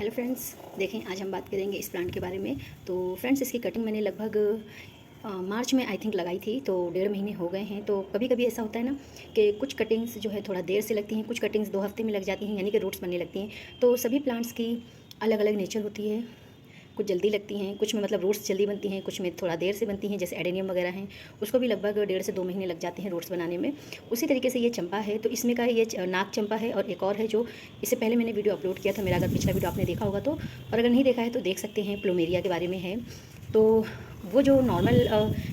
Hello friends, देखें आज हम बात करेंगे इस प्लांट के बारे में। तो फ्रेंड्स, इसकी कटिंग मैंने लगभग मार्च में आई थिंक लगाई थी, तो 1.5 महीने हो गए हैं। तो कभी कभी ऐसा होता है ना कि कुछ कटिंग्स जो है थोड़ा देर से लगती हैं, कुछ कटिंग्स 2 हफ्ते में लग जाती हैं, यानी कि रूट्स बनने लगती हैं। तो सभी प्लांट्स की अलग अलग नेचर होती है, कुछ जल्दी लगती हैं, कुछ में मतलब रूट्स जल्दी बनती हैं, कुछ में थोड़ा देर से बनती हैं। जैसे एडेनियम वगैरह हैं, उसको भी लगभग 1.5 से 2 महीने लग जाते हैं रूट्स बनाने में। उसी तरीके से ये चंपा है, तो इसमें का ये नाग चंपा है। और एक और है जो इससे पहले मैंने वीडियो अपलोड किया था, मेरा अगर पिछला वीडियो आपने देखा होगा तो, और अगर नहीं देखा है तो देख सकते हैं, प्लूमेरिया के बारे में है। तो वो जो नॉर्मल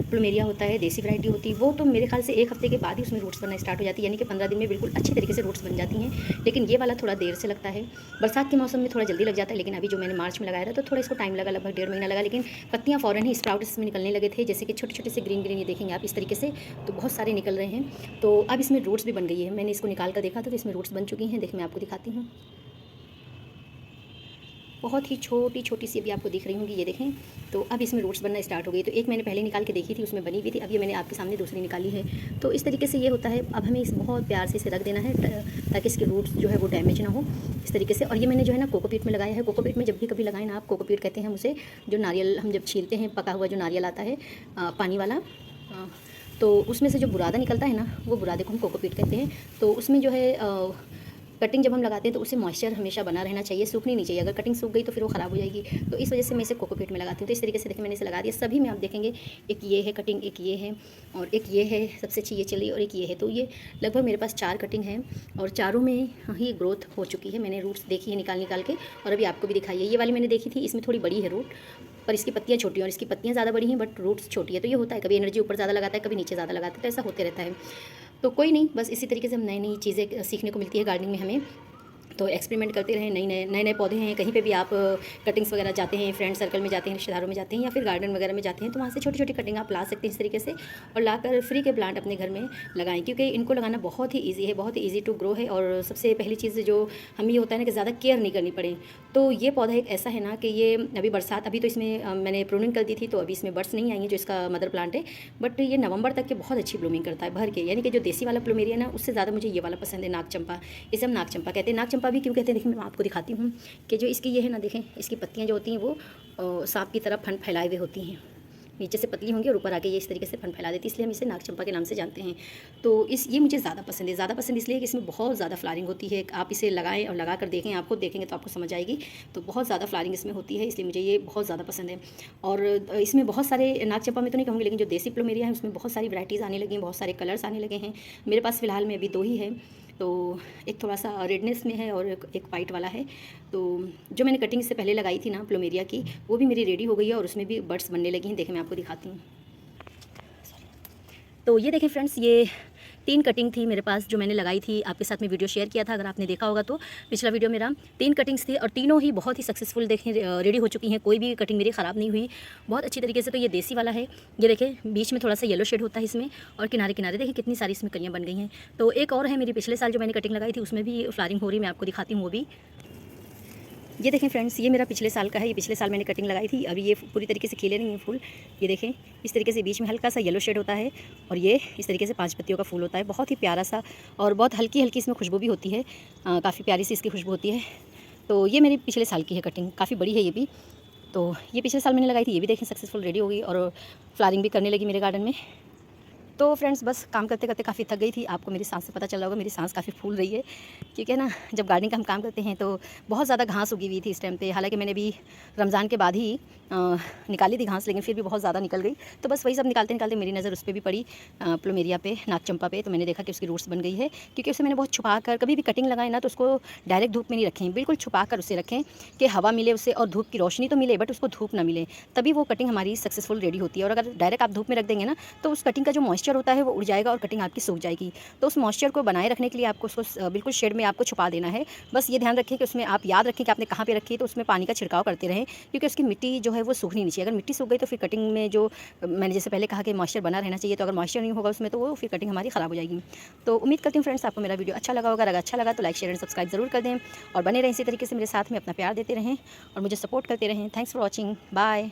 प्लूमेरिया होता है, देसी वैरायटी होती है, वो तो मेरे ख्याल से 1 हफ्ते के बाद ही उसमें रूट्स बनना स्टार्ट हो जाती है, यानी कि 15 दिन में बिल्कुल अच्छी तरीके से रूट्स बन जाती हैं। लेकिन ये वाला थोड़ा देर से लगता है। बरसात के मौसम में थोड़ा जल्दी लग जाता है, लेकिन अभी जो मैंने मार्च में लगाया था तो थोड़ा इसको टाइम लगा, लगभग 1.5 महीना लगा। लेकिन पत्तियाँ फ़ौरन ही स्प्राउट इसमें निकलने लगे थे, जैसे कि छोटे छोटे से ग्रीन ग्रीन, ये देखेंगे आप इस तरीके से, तो बहुत सारे निकल रहे हैं। तो अब इसमें रूट्स भी बन गई है। मैंने इसको निकाल कर देखा था तो इसमें रूट्स बन चुकी हैं। देखिए मैं आपको दिखाती हूँ, बहुत ही छोटी छोटी सी अभी आपको दिख रही होंगी, ये देखें। तो अब इसमें रूट्स बनना स्टार्ट हो गई। तो एक मैंने पहले निकाल के देखी थी, उसमें बनी हुई थी। अब ये मैंने आपके सामने दूसरी निकाली है। तो इस तरीके से ये होता है। अब हमें इस बहुत प्यार से इसे रख देना है ताकि इसके रूट्स जो है वो डैमेज ना हो, इस तरीके से। और ये मैंने जो है ना कोकोपीट में लगाया है। कोकोपीट में जब भी कभी लगाएं ना आप, कोकोपीट कहते हैं हम उसे, जो नारियल हम जब छीलते हैं, पका हुआ जो नारियल आता है पानी वाला, तो उसमें से जो बुरादा निकलता है ना, वो बुरादे को हम कोकोपीट कहते हैं। तो उसमें जो है कटिंग जब हम लगाते हैं तो उसे मॉइस्चर हमेशा बना रहना चाहिए, सूखनी नहीं चाहिए। अगर कटिंग सूख गई तो फिर वो ख़राब हो जाएगी। तो इस वजह से मैं इसे कोकोपीट में लगाती हूँ। तो इस तरीके से देखिए मैंने इसे लगा दिया। सभी में आप देखेंगे, एक ये है कटिंग, एक ये है, और एक ये है सबसे अच्छी ये चली, और एक ये है। तो ये लगभग मेरे पास 4 कटिंग है, और चारों में ही ग्रोथ हो चुकी है। मैंने रूट्स देखी है निकाल निकाल के, और अभी आपको भी दिखाई है। ये वाली मैंने देखी थी, इसमें थोड़ी बड़ी है रूट, पर इसकी पत्तियाँ छोटी हैं, और इसकी पत्तियाँ ज़्यादा बड़ी हैं बट रूट्स छोटी है। तो ये होता है, कभी एनर्जी ऊपर ज़्यादा लगाता है, कभी नीचे ज़्यादा लगाता है, तो ऐसा होते रहता है। तो कोई नहीं, बस इसी तरीके से हम नई नई चीज़ें सीखने को मिलती है गार्डनिंग में हमें। तो एक्सपेरिमेंट करते रहें। नए नए पौधे हैं, कहीं पे भी आप कटिंग्स वगैरह जाते हैं, फ्रेंड सर्कल में जाते हैं, रिश्तेदारों में जाते हैं, या फिर गार्डन वगैरह में जाते हैं, तो वहाँ से छोटी छोटी कटिंग आप ला सकते हैं इस तरीके से, और लाकर फ्री के प्लांट अपने घर में लगाएं। क्योंकि इनको लगाना बहुत ही ईजी है, बहुत ही ईजी टू ग्रो है। और सबसे पहली चीज़ जो हमें ये होता है ना कि ज़्यादा केयर नहीं करनी पड़े। तो ये पौधा एक ऐसा है ना कि ये अभी बरसात, अभी तो इसमें मैंने प्रूनिंग कर दी थी, तो अभी इसमें बर्ड्स नहीं आएंगे, जो इसका मदर प्लांट है। बट ये नवंबर तक के बहुत अच्छी ब्लूमिंग करता है भर के, यानी कि जो देसी वाला प्लूमेरिया ना, उससे ज़्यादा मुझे ये वाला पसंद है, नाग चंपा। इसे हम नाग चंपा कहते हैं। नाग चंपा भी क्यों कहते हैं, देखिए मैं आपको दिखाती हूँ कि जो इसकी ये है ना, देखें इसकी पत्तियाँ जो होती हैं वो सांप की तरह फन फैलाए हुए होती हैं। नीचे से पतली होंगी और ऊपर आके ये इस तरीके से फन फैला देती है, इसलिए हम इसे नाग चंपा के नाम से जानते हैं। तो ये मुझे ज़्यादा पसंद है। ज़्यादा पसंद इसलिए कि इसमें बहुत ज़्यादा फ्लावरिंग होती है। आप इसे लगाएं और लगा कर देखें, आप खुद देखेंगे तो आपको समझ आएगी। तो बहुत ज़्यादा फ्लावरिंग इसमें होती है, इसलिए मुझे ये बहुत ज़्यादा पसंद है। और इसमें बहुत सारे, नाग चंपा में तो नहीं कहूँगी, लेकिन जो देसी प्लूमेरिया है उसमें बहुत सारी वैराइटीज़ आने लगी हैं, बहुत सारे कलर्स आने लगे हैं। मेरे पास फ़िलहाल में अभी 2 ही है। तो एक थोड़ा सा रेडनेस में है और एक वाइट वाला है। तो जो मैंने कटिंग से पहले लगाई थी ना प्लूमेरिया की, वो भी मेरी रेडी हो गई है, और उसमें भी बर्ड्स बनने लगी हैं। देखें मैं आपको दिखाती हूँ। तो ये देखें फ्रेंड्स, ये 3 कटिंग थी मेरे पास जो मैंने लगाई थी, आपके साथ में वीडियो शेयर किया था, अगर आपने देखा होगा तो। पिछला वीडियो मेरा 3 कटिंग्स थी, और तीनों ही बहुत ही सक्सेसफुल देखें रेडी हो चुकी हैं। कोई भी कटिंग मेरी ख़राब नहीं हुई, बहुत अच्छी तरीके से। तो ये देसी वाला है, ये देखें बीच में थोड़ा सा येलो शेड होता है इसमें, और किनारे किनारे देखें कितनी सारी इसमें कलियाँ बन गई हैं। तो एक और है मेरी पिछले साल जो मैंने कटिंग लगाई थी, उसमें भी फ्लावरिंग हो रही है, मैं आपको दिखाती हूँ वो भी। ये देखें फ्रेंड्स, ये मेरा पिछले साल का है। ये पिछले साल मैंने कटिंग लगाई थी। अभी ये पूरी तरीके से खिले नहीं हैं फूल। ये देखें इस तरीके से बीच में हल्का सा येलो शेड होता है, और ये इस तरीके से 5 पत्तियों का फूल होता है, बहुत ही प्यारा सा, और बहुत हल्की हल्की इसमें खुशबू भी होती है, काफ़ी प्यारी सी इसकी खुशबू होती है। तो ये मेरी पिछले साल की है कटिंग, काफ़ी बड़ी है ये भी। तो ये पिछले साल मैंने लगाई थी, ये भी देखें सक्सेसफुल रेडी हो गई, और फ्लावरिंग भी करने लगी मेरे गार्डन में। तो फ्रेंड्स, बस काम करते करते काफ़ी थक गई थी। आपको मेरी सांस से पता चला होगा, मेरी सांस काफ़ी फूल रही है, क्योंकि ना जब गार्डनिंग का हम काम करते हैं तो बहुत ज़्यादा घास उगी हुई थी इस टाइम पे। हालांकि मैंने भी रमज़ान के बाद ही निकाली थी घास, लेकिन फिर भी बहुत ज़्यादा निकल गई। तो बस वही सब निकालते निकालते मेरी नज़र उस पर भी पड़ी, प्लूमेरिया पे, नाग चंपा पे। तो मैंने देखा कि उसकी रूट्स बन गई है, क्योंकि उसे मैंने बहुत छुपा कर, कभी भी कटिंग लगाए ना तो उसको डायरेक्ट धूप में नहीं रखें, बिल्कुल छुपा कर उसे रखें कि हवा मिले उसे, और धूप की रोशनी तो मिले बट उसको धूप ना मिले, तभी वो कटिंग हमारी सक्सेसफुल रेडी होती है। और अगर डायरेक्ट आप धूप में रख देंगे ना, तो उस कटिंग का जो मॉइस्चर होता है वो उड़ जाएगा और कटिंग आपकी सूख जाएगी। तो उस मॉइस्चर को बनाए रखने के लिए आपको उसको बिल्कुल शेड में आपको छुपा देना है। बस ये ध्यान रखें कि उसमें आप याद रखें कि आपने कहाँ पे रखी है, तो उसमें पानी का छिड़काव करते रहें, क्योंकि उसकी मिट्टी जो है वो सूखनी नहीं चाहिए। अगर मिट्टी सूख गई तो फिर कटिंग में जो मैंने जैसे पहले कहा कि मॉइस्चर बना रहना चाहिए, तो अगर मॉइस्चर नहीं होगा उसमें तो वो फिर कटिंग हमारी ख़राब हो जाएगी। तो उम्मीद करती हूँ फ्रेंड्स आपको मेरा वीडियो अच्छा लगा होगा। अगर अच्छा लगा तो लाइक शेयर एंड सब्सक्राइब ज़रूर कर दें, और बने रहें इसी तरीके से मेरे साथ में, अपना प्यार देते रहें और मुझे सपोर्ट करते रहें। Thanks for watching, bye.